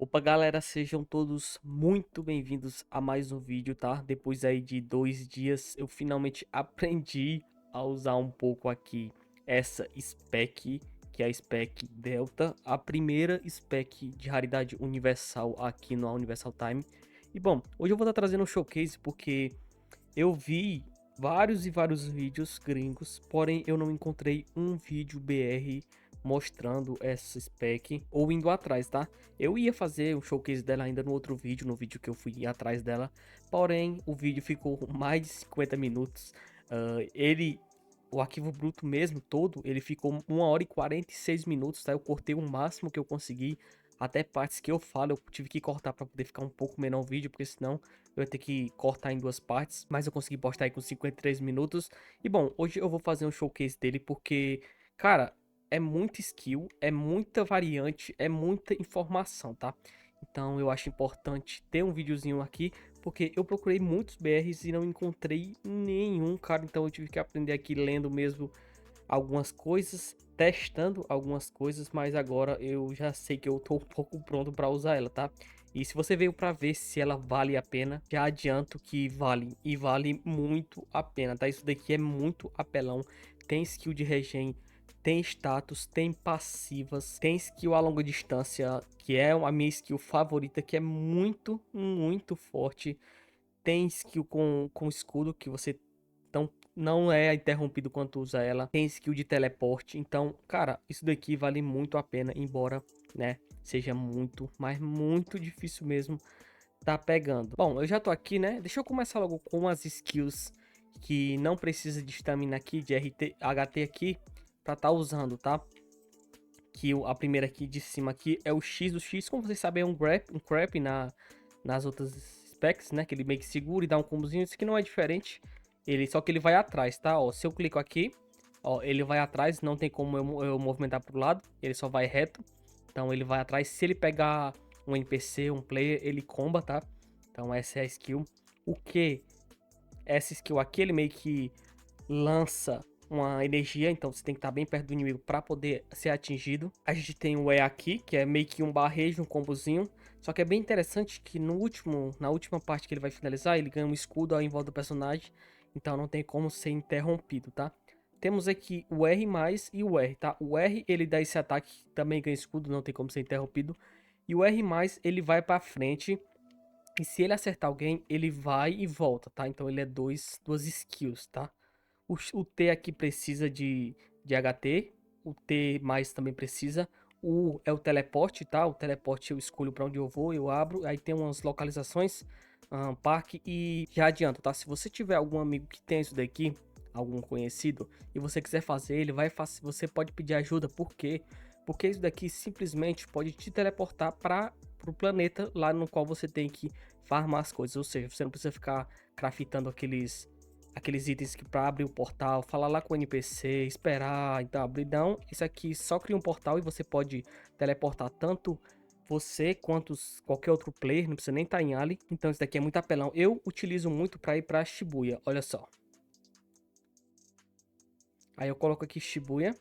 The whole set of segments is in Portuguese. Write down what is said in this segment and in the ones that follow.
Opa, galera, sejam todos muito bem-vindos a mais um vídeo, tá? Depois aí de 2 dias, eu finalmente aprendi a usar um pouco aqui essa spec, que é a spec Delta, a primeira spec de raridade universal aqui no Universal Time. E bom, hoje eu vou estar trazendo um showcase porque eu vi vários e vários vídeos gringos, porém eu não encontrei um vídeo BR mostrando essa spec ou indo atrás, tá? Eu ia fazer um showcase dela ainda no outro vídeo, no vídeo que eu fui atrás dela, porém o vídeo ficou mais de 50 minutos. O arquivo bruto mesmo todo, ele ficou 1 hora e 46 minutos, tá? Eu cortei o máximo que eu consegui, até partes que eu falo, eu tive que cortar para poder ficar um pouco menor o vídeo, porque senão eu ia ter que cortar em 2 partes, mas eu consegui postar aí com 53 minutos. E bom, hoje eu vou fazer um showcase dele porque, cara, é muita skill, é muita variante, é muita informação, tá? Então eu acho importante ter um videozinho aqui, porque eu procurei muitos BRs e não encontrei nenhum, cara. Então eu tive que aprender aqui lendo mesmo algumas coisas, testando algumas coisas, mas agora eu já sei que eu tô um pouco pronto para usar ela, tá? E se você veio para ver se ela vale a pena, já adianto que vale, e vale muito a pena, tá? Isso daqui é muito apelão, tem skill de regen, tem status, tem passivas, tem skill a longa distância, que é a minha skill favorita, que é muito, muito forte. Tem skill com escudo, que você não é interrompido quando usa ela. Tem skill de teleporte. Então, cara, isso daqui vale muito a pena, embora, né, seja muito, mas muito difícil mesmo tá pegando. Bom, eu já tô aqui, né? Deixa eu começar logo com as skills que não precisa de estamina aqui, de RT, HT aqui, pra tá usando, tá? Que a primeira aqui de cima aqui é o X do X, como vocês sabem, é um crap nas outras specs, né? Que ele meio que segura e dá um combozinho. Isso aqui não é diferente. Só que ele vai atrás, tá? Ó, se eu clico aqui, ó, ele vai atrás, não tem como eu movimentar pro lado, ele só vai reto. Então ele vai atrás. Se ele pegar um NPC, um player, ele comba, tá? Então essa é a skill. O que? Essa skill aqui, ele meio que lança uma energia, então você tem que estar bem perto do inimigo para poder ser atingido. A gente tem o E aqui, que é meio que um barrejo, um combozinho. Só que é bem interessante que na última parte que ele vai finalizar, ele ganha um escudo em volta do personagem. Então não tem como ser interrompido, tá? Temos aqui o R+, e o R, tá? O R, ele dá esse ataque, também ganha escudo, não tem como ser interrompido. E o R+, ele vai pra frente. E se ele acertar alguém, ele vai e volta, tá? Então ele é duas skills, tá? O T aqui precisa de HT. O T mais também precisa. O U é o teleporte, tá? O teleporte eu escolho para onde eu vou, eu abro. Aí tem umas localizações, parque e já adianto, tá? Se você tiver algum amigo que tem isso daqui, algum conhecido, e você quiser fazer, ele vai fazer. Você pode pedir ajuda. Por quê? Porque isso daqui simplesmente pode te teleportar para o planeta lá no qual você tem que farmar as coisas. Ou seja, você não precisa ficar craftando aqueles itens que para abrir o portal, falar lá com o NPC, esperar, então abrir. Não, isso aqui só cria um portal e você pode teleportar tanto você quanto qualquer outro player, não precisa nem estar em Ali. Então isso daqui é muito apelão. Eu utilizo muito para ir para Shibuya, olha só. Aí eu coloco aqui Shibuya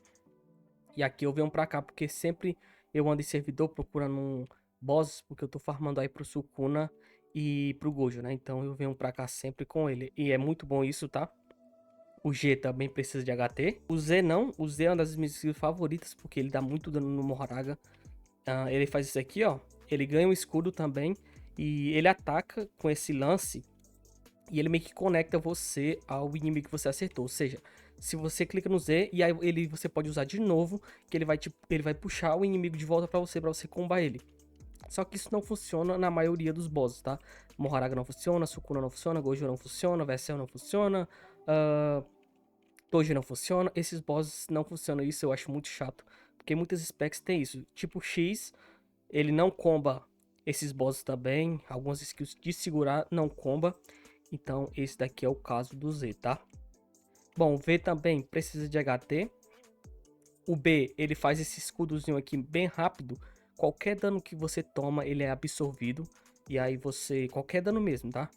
e aqui eu venho para cá porque sempre eu ando em servidor procurando bosses, porque eu tô farmando aí pro Sukuna e pro Gojo, né? Então eu venho pra cá sempre com ele. E é muito bom isso, tá? O G também precisa de HT. O Z não. O Z é uma das minhas skills favoritas, porque ele dá muito dano no Mohoraga. Ele faz isso aqui, ó. Ele ganha um escudo também. E ele ataca com esse lance. E ele meio que conecta você ao inimigo que você acertou. Ou seja, se você clica no Z e aí você pode usar de novo, que ele vai puxar o inimigo de volta pra você combar ele. Só que isso não funciona na maioria dos bosses, tá? Mohoraga não funciona, Sukuna não funciona, Gojo não funciona, Vessel não funciona, Toji não funciona. Esses bosses não funcionam, isso eu acho muito chato. Porque muitas specs tem isso. Tipo X, ele não comba esses bosses também. Algumas skills de segurar não comba. Então esse daqui é o caso do Z, tá? Bom, o V também precisa de HT. O B, ele faz esse escudozinho aqui bem rápido. Qualquer dano que você toma, ele é absorvido. E aí você... Qualquer dano mesmo, tá?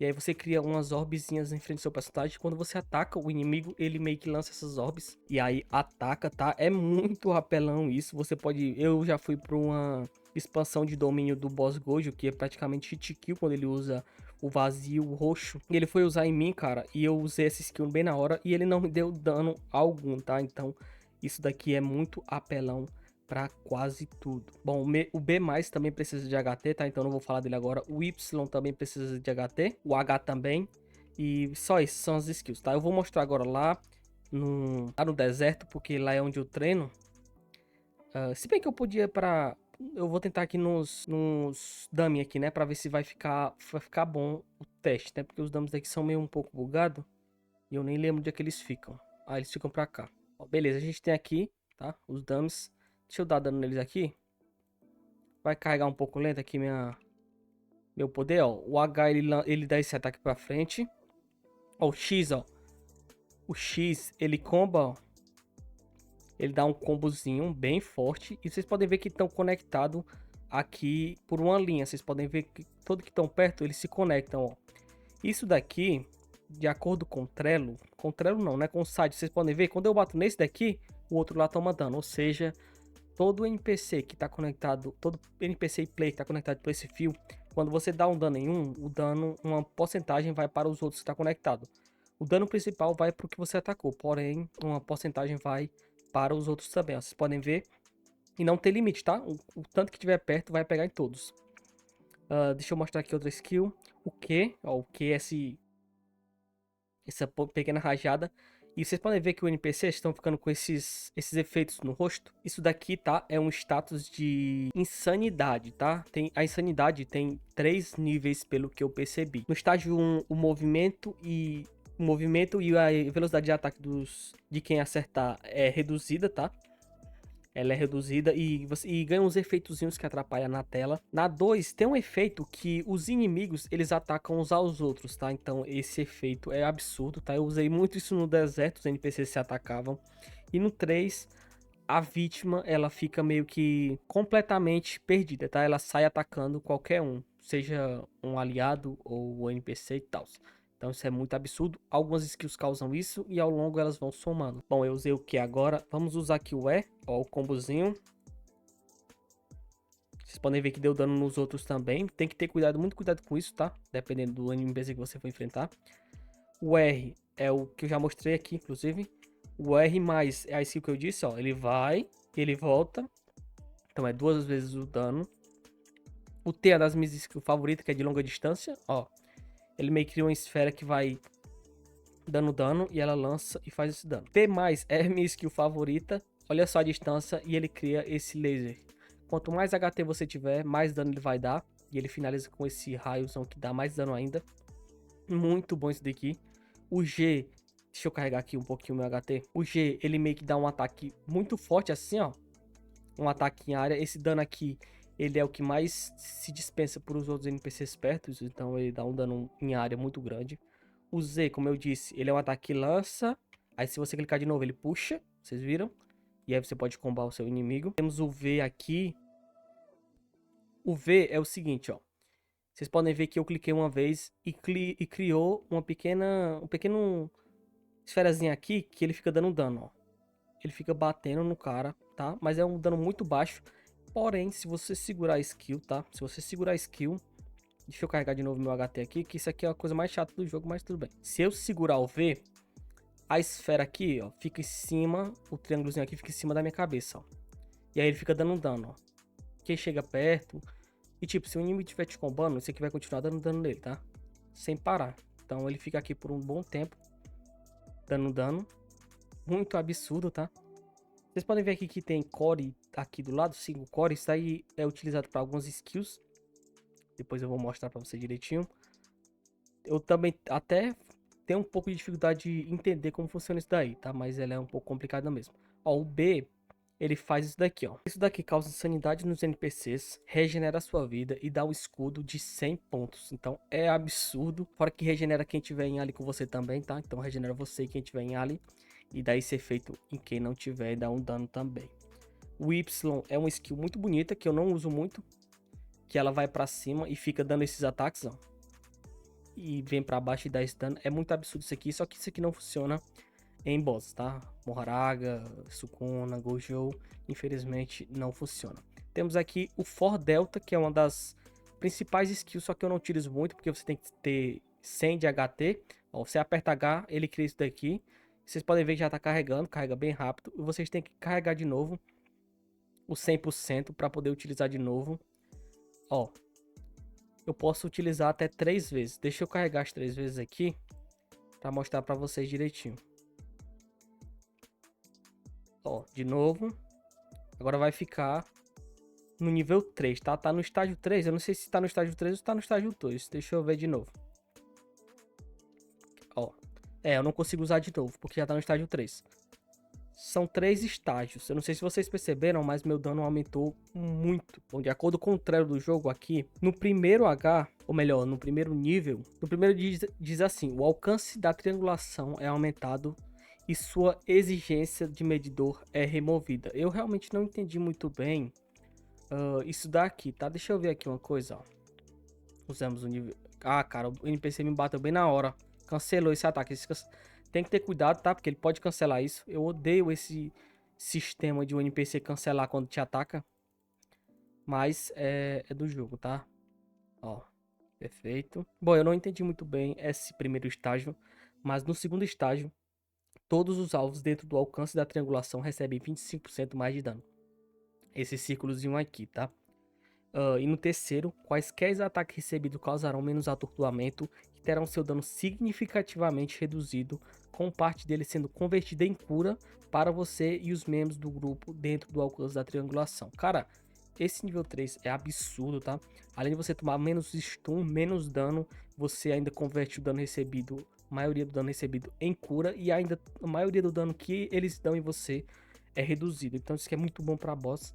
E aí você cria umas orbezinhas em frente ao seu personagem. Quando você ataca o inimigo, ele meio que lança essas orbes. E aí ataca, tá? É muito apelão isso. Você pode... Eu já fui pra expansão de domínio do boss Gojo, que é praticamente hit kill quando ele usa o vazio roxo. E ele foi usar em mim, cara, e eu usei essa skill bem na hora e ele não me deu dano algum, tá? Então isso daqui é muito apelão pra quase tudo. Bom, o B+, também precisa de HT, tá? Então não vou falar dele agora. O Y também precisa de HT, o H também. E só isso são as skills, tá? Eu vou mostrar agora lá no deserto, porque lá é onde eu treino. Se bem que eu podia pra... Eu vou tentar aqui nos dummy aqui, né? Pra ver se vai ficar bom o teste, né? Porque os dummies aqui são meio um pouco bugados. E eu nem lembro onde é que eles ficam. Ah, eles ficam pra cá. Ó, beleza, a gente tem aqui, tá? Os dummies. Deixa eu dar dano neles aqui. Vai carregar um pouco lento aqui meu poder, ó. O H, ele dá esse ataque pra frente. Ó, o X, ó. O X, ele comba, ó. Ele dá um combozinho bem forte. E vocês podem ver que estão conectados aqui por uma linha. Vocês podem ver que todos que estão perto, eles se conectam, ó. Isso daqui, de acordo com o Trello... Com o Trello não, né? Com o site, vocês podem ver. Quando eu bato nesse daqui, o outro lá toma dano. Ou seja, todo NPC que está conectado... Todo NPC e play que está conectado por esse fio... Quando você dá um dano em um, o dano, uma porcentagem vai para os outros que está conectado. O dano principal vai para o que você atacou. Porém, uma porcentagem vai para os outros também, ó. Vocês podem ver. E não tem limite, tá? O tanto que tiver perto vai pegar em todos. Deixa eu mostrar aqui outra skill. O Q, ó, o Q é essa pequena rajada. E vocês podem ver que os NPCs estão ficando com esses efeitos no rosto. Isso daqui, tá? É um status de insanidade, tá? A insanidade tem 3 níveis, pelo que eu percebi. No estágio 1, o movimento e a velocidade de ataque de quem acertar é reduzida, tá? Ela é reduzida e ganha uns efeitozinhos que atrapalham na tela. Na 2 tem um efeito que os inimigos, eles atacam uns aos outros, tá? Então esse efeito é absurdo, tá? Eu usei muito isso no deserto, os NPCs se atacavam. E no 3, a vítima, ela fica meio que completamente perdida, tá? Ela sai atacando qualquer um, seja um aliado ou o NPC e tal. Então isso é muito absurdo. Algumas skills causam isso e ao longo elas vão somando. Bom, eu usei o que agora? Vamos usar aqui o E, ó, o combozinho. Vocês podem ver que deu dano nos outros também. Tem que ter cuidado, muito cuidado com isso, tá? Dependendo do NPC que você for enfrentar. O R é o que eu já mostrei aqui, inclusive. O R mais é a skill que eu disse, ó. Ele vai, ele volta. Então é 2 vezes o dano. O T é das minhas skills favoritas, que é de longa distância, ó. Ele meio que cria uma esfera que vai dando dano e ela lança e faz esse dano. P+, é minha skill favorita. Olha só a distância e ele cria esse laser. Quanto mais HT você tiver, mais dano ele vai dar. E ele finaliza com esse raiozão que dá mais dano ainda. Muito bom isso daqui. O G, deixa eu carregar aqui um pouquinho o meu HT. O G, ele meio que dá um ataque muito forte assim, ó. Um ataque em área. Esse dano aqui, ele é o que mais se dispensa por os outros NPCs perto. Então ele dá um dano em área muito grande. O Z, como eu disse, ele é um ataque que lança. Aí se você clicar de novo, ele puxa. Vocês viram? E aí você pode combar o seu inimigo. Temos o V aqui. O V é o seguinte, ó. Vocês podem ver que eu cliquei uma vez e criou uma pequena... esferazinha aqui que ele fica dando dano, ó. Ele fica batendo no cara, tá? Mas é um dano muito baixo. Porém, se você segurar a skill, tá? Se você segurar a skill... Deixa eu carregar de novo meu HT aqui, que isso aqui é a coisa mais chata do jogo, mas tudo bem. Se eu segurar o V, a esfera aqui, ó, fica em cima, o triângulozinho aqui fica em cima da minha cabeça, ó. E aí ele fica dando dano, ó. Quem chega perto... E tipo, se o inimigo estiver te combando, isso aqui vai continuar dando dano nele, tá? Sem parar. Então ele fica aqui por um bom tempo, dando dano. Muito absurdo, tá? Vocês podem ver aqui que tem core aqui do lado, 5 core. Isso aí é utilizado para algumas skills. Depois eu vou mostrar para você direitinho. Eu também até tenho um pouco de dificuldade de entender como funciona isso daí, tá? Mas ela é um pouco complicada mesmo. Ó, o B, ele faz isso daqui, ó. Isso daqui causa insanidade nos NPCs, regenera a sua vida e dá um escudo de 100 pontos. Então é absurdo. Fora que regenera quem tiver em ali com você também, tá? Então regenera você e quem tiver em ali. E dá esse efeito em quem não tiver e dá um dano também. O Y é uma skill muito bonita que eu não uso muito. Que ela vai pra cima e fica dando esses ataques, ó. E vem pra baixo e dá esse dano. É muito absurdo isso aqui, só que isso aqui não funciona em boss, tá? Moraga, Sukuna, Gojo, infelizmente não funciona. Temos aqui o For Delta, que é uma das principais skills, só que eu não utilizo muito, porque você tem que ter 100 de HT. Ó, você aperta H, ele cria isso daqui. Vocês podem ver que já está carregando, carrega bem rápido. E vocês têm que carregar de novo o 100% para poder utilizar de novo. Ó, eu posso utilizar até 3 vezes. Deixa eu carregar as 3 vezes aqui para mostrar para vocês direitinho. Ó, de novo. Agora vai ficar no nível 3, tá? Tá no estágio 3. Eu não sei se tá no estágio 3 ou tá no estágio 2. Deixa eu ver de novo. Ó. Eu não consigo usar de novo, porque já tá no estágio 3. São 3 estágios. Eu não sei se vocês perceberam, mas meu dano aumentou muito. Bom, de acordo com o trailer do jogo aqui, no primeiro H, ou melhor, no primeiro nível, no primeiro diz assim: o alcance da triangulação é aumentado e sua exigência de medidor é removida. Eu realmente não entendi muito bem isso daqui, tá? Deixa eu ver aqui uma coisa, ó. Usamos o nível... Ah, cara, o NPC me bateu bem na hora. Cancelou esse ataque. Tem que ter cuidado, tá? Porque ele pode cancelar isso. Eu odeio esse sistema de um NPC cancelar quando te ataca. Mas é do jogo, tá? Ó, perfeito. Bom, eu não entendi muito bem esse primeiro estágio. Mas no segundo estágio, todos os alvos dentro do alcance da triangulação recebem 25% mais de dano. Esse círculozinho aqui, tá? E no terceiro, quaisquer ataques recebidos causarão menos atordoamento e terão seu dano significativamente reduzido, com parte dele sendo convertida em cura para você e os membros do grupo dentro do alcance da triangulação. Cara, esse nível 3 é absurdo, tá? Além de você tomar menos stun, menos dano, você ainda converte o dano recebido, a maioria do dano recebido, em cura, e ainda a maioria do dano que eles dão em você é reduzido. Então isso aqui é muito bom para boss.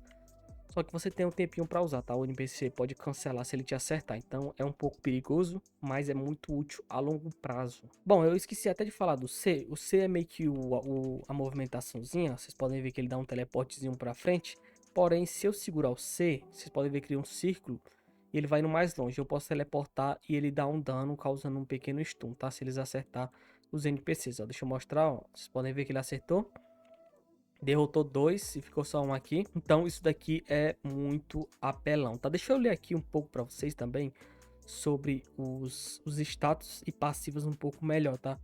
Só que você tem um tempinho para usar, tá? O NPC pode cancelar se ele te acertar. Então é um pouco perigoso, mas é muito útil a longo prazo. Bom, eu esqueci até de falar do C. O C é meio que a movimentaçãozinha. Vocês podem ver que ele dá um teleportezinho para frente. Porém, se eu segurar o C, vocês podem ver que cria um círculo e ele vai indo mais longe. Eu posso teleportar e ele dá um dano, causando um pequeno stun, tá? Se eles acertar os NPCs. Ó, deixa eu mostrar, ó. Vocês podem ver que ele acertou. Derrotou 2 e ficou só um aqui. Então isso daqui é muito apelão, tá? Deixa eu ler aqui um pouco para vocês também sobre os status e passivos um pouco melhor, tá?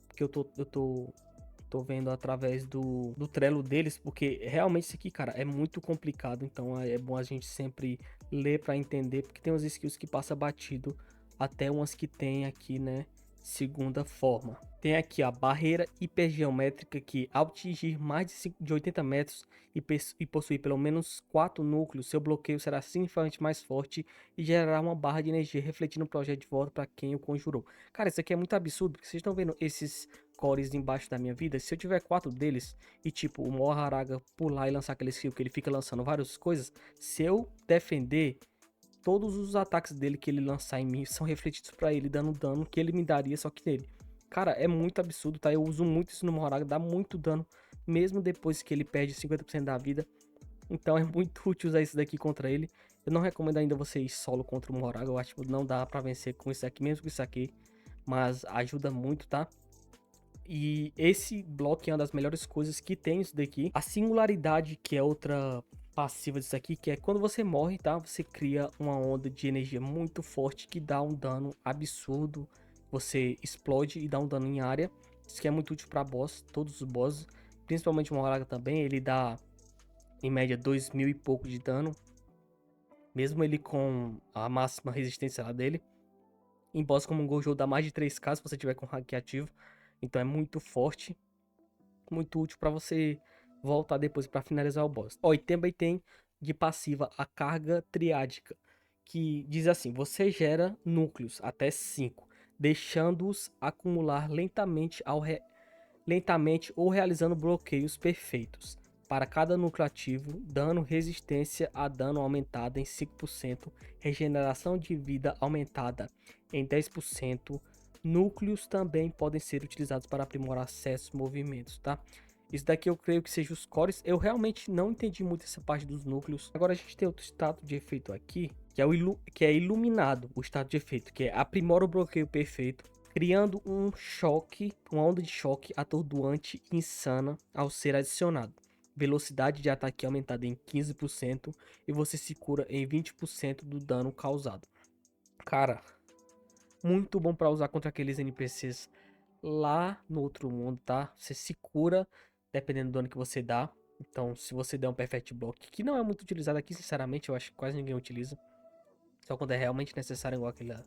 Porque eu tô vendo através do Trello deles, porque realmente isso aqui, cara, é muito complicado. Então é bom a gente sempre ler para entender, porque tem umas skills que passa batido, até umas que tem aqui, né? Segunda forma. Tem aqui a barreira hipergeométrica que, ao atingir mais de 80 metros e possuir pelo menos 4 núcleos, seu bloqueio será significativamente mais forte e gerará uma barra de energia refletindo o projeto de volta para quem o conjurou. Cara, isso aqui é muito absurdo, porque vocês estão vendo esses cores embaixo da minha vida. Se eu tiver 4 deles e tipo o Moharaga pular e lançar aquele skill que ele fica lançando várias coisas, se eu defender, todos os ataques dele que ele lançar em mim são refletidos pra ele, dando dano que ele me daria só que nele. Cara, é muito absurdo, tá? Eu uso muito isso no Moharaga, dá muito dano, mesmo depois que ele perde 50% da vida. Então é muito útil usar isso daqui contra ele. Eu não recomendo ainda você ir solo contra o Moharaga, eu acho que não dá pra vencer com isso aqui, mesmo com isso aqui. Mas ajuda muito, tá? E esse bloco é uma das melhores coisas que tem isso daqui. A singularidade, que é outra passiva disso aqui, que é quando você morre, tá? Você cria uma onda de energia muito forte que dá um dano absurdo. Você explode e dá um dano em área. Isso que é muito útil para boss, todos os bosses. Principalmente o Moharaga também, ele dá em média 2000 e pouco de dano. Mesmo ele com a máxima resistência lá dele. Em boss como um Gojo dá mais de 3k se você tiver com hack ativo. Então é muito forte, muito útil para você voltar depois para finalizar o boss. Ó, e também tem de passiva a carga triádica, que diz assim: você gera núcleos até 5, deixando-os acumular lentamente ou realizando bloqueios perfeitos. Para cada núcleo ativo, dano resistência a dano aumentada em 5%, regeneração de vida aumentada em 10%. Núcleos também podem ser utilizados para aprimorar acessos e movimentos, tá? Isso daqui eu creio que seja os cores. Eu realmente não entendi muito essa parte dos núcleos. Agora a gente tem outro status de efeito aqui, que é iluminado, o status de efeito, que é aprimora o bloqueio perfeito, criando um choque, uma onda de choque atordoante e insana ao ser adicionado. velocidade de ataque aumentada em 15% e você se cura em 20% do dano causado. Cara, muito bom pra usar contra aqueles NPCs lá no outro mundo, tá? Você se cura dependendo do dano que você dá. Então, se você der um Perfect Block, que não é muito utilizado aqui, sinceramente, eu acho que quase ninguém utiliza. Só quando é realmente necessário, igual aquela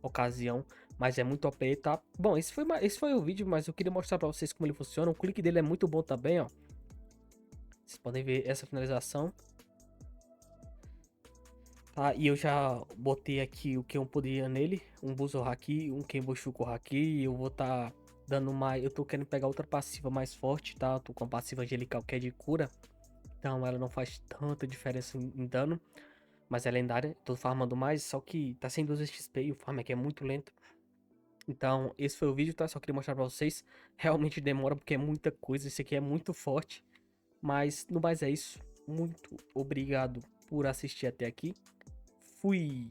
ocasião. Mas é muito OP, tá? Bom, esse foi o vídeo, mas eu queria mostrar pra vocês como ele funciona. O clique dele é muito bom também, ó. Vocês podem ver essa finalização. Tá, e eu já botei aqui o que eu poderia nele. Um Buzo Haki, um Kenboshuko Haki. E eu vou tá dando mais... Eu tô querendo pegar outra passiva mais forte, tá? Eu tô com a passiva angelical que é de cura. Então ela não faz tanta diferença em dano. Mas é lendária, tô farmando mais, só que tá sem 12 XP e o farm aqui é muito lento. Então, esse foi o vídeo, tá? Só queria mostrar pra vocês. Realmente demora porque é muita coisa, esse aqui é muito forte. Mas, no mais é isso. Muito obrigado por assistir até aqui. Fui!